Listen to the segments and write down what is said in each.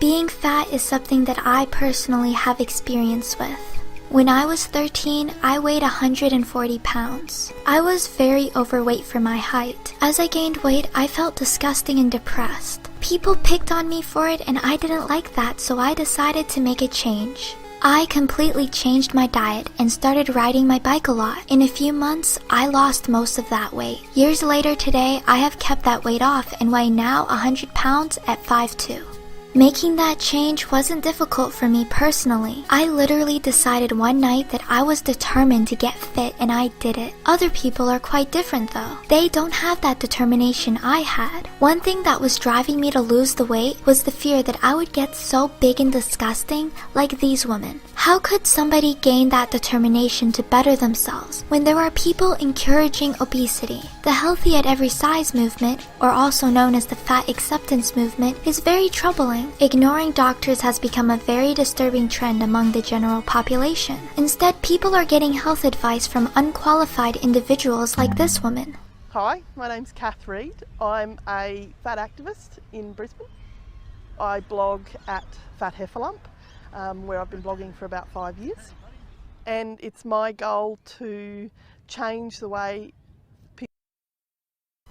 Being fat is something that I personally have experience with. When I was 13, I weighed 140 pounds. I was very overweight for my height. As I gained weight, I felt disgusting and depressed. People picked on me for it and I didn't like that, so I decided to make a change. I completely changed my diet and started riding my bike a lot. In a few months, I lost most of that weight. Years later today, I have kept that weight off and weigh now 100 pounds at 5'2". Making that change wasn't difficult for me personally. I literally decided one night that I was determined to get fit and I did it. Other people are quite different though. They don't have that determination I had. One thing that was driving me to lose the weight was the fear that I would get so big and disgusting like these women. How could somebody gain that determination to better themselves when there are people encouraging obesity? The healthy at every size movement, or also known as the fat acceptance movement, is very troubling. Ignoring doctors has become a very disturbing trend among the general population. Instead, people are getting health advice from unqualified individuals like this woman. Hi, my name's Kath Reed. I'm a fat activist in Brisbane. I blog at Fat Hefferlump, where I've been blogging for about 5 years. And it's my goal to change the way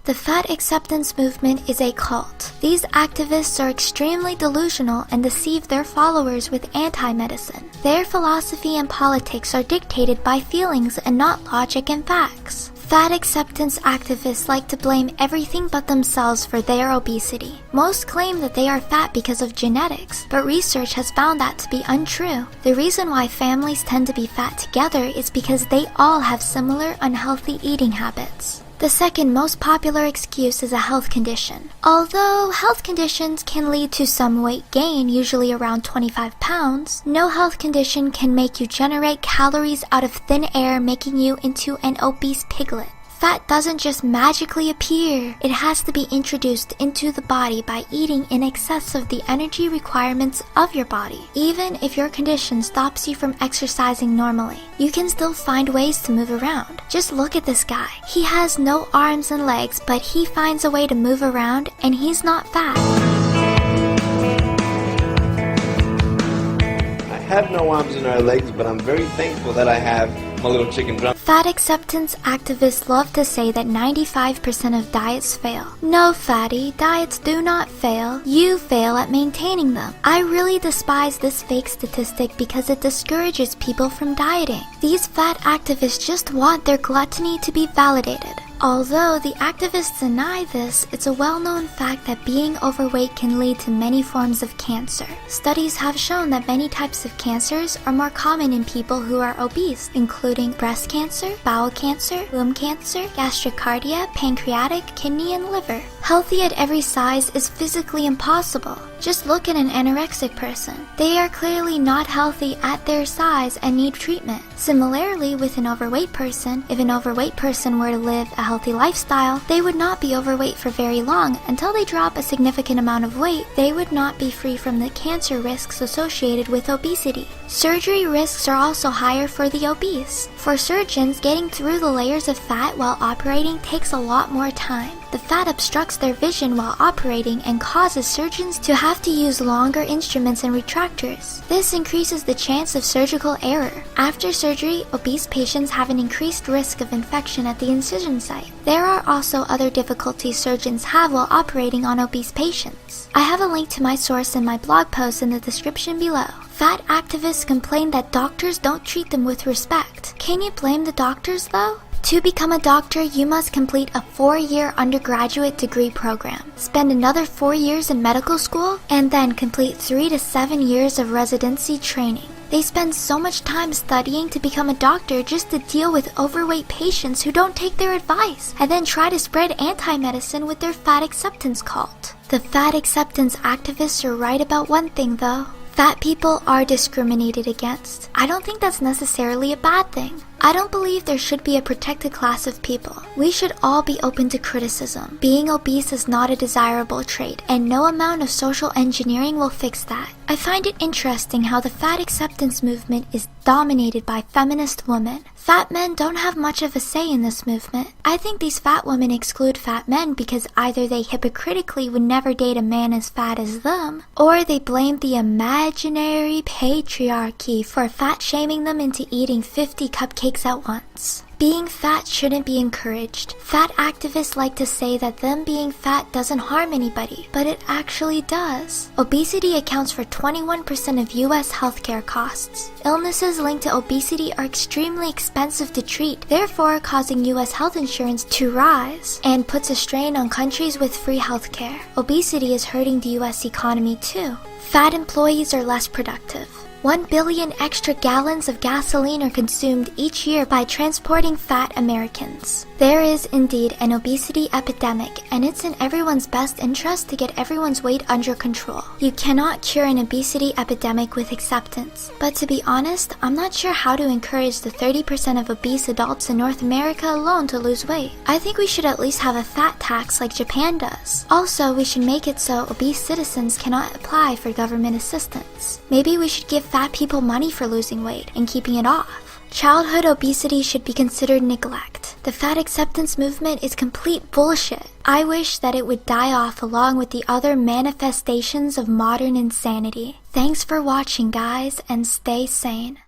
The fat acceptance movement is a cult. These activists are extremely delusional and deceive their followers with anti-medicine. Their philosophy and politics are dictated by feelings and not logic and facts. Fat acceptance activists like to blame everything but themselves for their obesity. Most claim that they are fat because of genetics, but research has found that to be untrue. The reason why families tend to be fat together is because they all have similar unhealthy eating habits. The second most popular excuse is a health condition. Although health conditions can lead to some weight gain, usually around 25 pounds, no health condition can make you generate calories out of thin air, making you into an obese piglet. Fat doesn't just magically appear. It has to be introduced into the body by eating in excess of the energy requirements of your body. Even if your condition stops you from exercising normally, you can still find ways to move around. Just look at this guy. He has no arms and legs, but he finds a way to move around and he's not fat. I have no arms and no legs, but I'm very thankful that I have my little chicken drum. Fat acceptance activists love to say that 95% of diets fail. No, fatty, diets do not fail. You fail at maintaining them. I really despise this fake statistic because it discourages people from dieting. These fat activists just want their gluttony to be validated. Although the activists deny this, it's a well-known fact that being overweight can lead to many forms of cancer. Studies have shown that many types of cancers are more common in people who are obese, including breast cancer, bowel cancer, womb cancer, gastricardia, pancreatic, kidney, and liver. Healthy at every size is physically impossible. Just look at an anorexic person. They are clearly not healthy at their size and need treatment. Similarly, with an overweight person, if an overweight person were to live a healthy lifestyle, they would not be overweight for very long. Until they drop a significant amount of weight, they would not be free from the cancer risks associated with obesity. Surgery risks are also higher for the obese. For surgeons, getting through the layers of fat while operating takes a lot more time. The fat obstructs their vision while operating and causes surgeons to have to use longer instruments and retractors. This increases the chance of surgical error. After surgery, obese patients have an increased risk of infection at the incision site. There are also other difficulties surgeons have while operating on obese patients. I have a link to my source in my blog post in the description below. Fat activists complain that doctors don't treat them with respect. Can you blame the doctors though? To become a doctor, you must complete a 4-year undergraduate degree program, spend another 4 years in medical school, and then complete 3 to 7 years of residency training. They spend so much time studying to become a doctor just to deal with overweight patients who don't take their advice, and then try to spread anti-medicine with their fat acceptance cult. The fat acceptance activists are right about one thing though. Fat people are discriminated against. I don't think that's necessarily a bad thing. I don't believe there should be a protected class of people. We should all be open to criticism. Being obese is not a desirable trait, and no amount of social engineering will fix that. I find it interesting how the fat acceptance movement is dominated by feminist women. Fat men don't have much of a say in this movement. I think these fat women exclude fat men because either they hypocritically would never date a man as fat as them, or they blame the imaginary patriarchy for fat shaming them into eating 50 cupcakes at once. Being fat shouldn't be encouraged. Fat activists like to say that them being fat doesn't harm anybody, but it actually does. Obesity accounts for 21% of US healthcare costs. Illnesses linked to obesity are extremely expensive to treat, therefore causing US health insurance to rise, and puts a strain on countries with free healthcare. Obesity is hurting the US economy too. Fat employees are less productive. 1 billion extra gallons of gasoline are consumed each year by transporting fat Americans. There is indeed an obesity epidemic, and it's in everyone's best interest to get everyone's weight under control. You cannot cure an obesity epidemic with acceptance, but to be honest, I'm not sure how to encourage the 30% of obese adults in North America alone to lose weight. I think we should at least have a fat tax like Japan does. Also, we should make it so obese citizens cannot apply for government assistance. Maybe we should give fat people money for losing weight and keeping it off. Childhood obesity should be considered neglect. The fat acceptance movement is complete bullshit. I wish that it would die off along with the other manifestations of modern insanity. Thanks for watching, guys, and stay sane.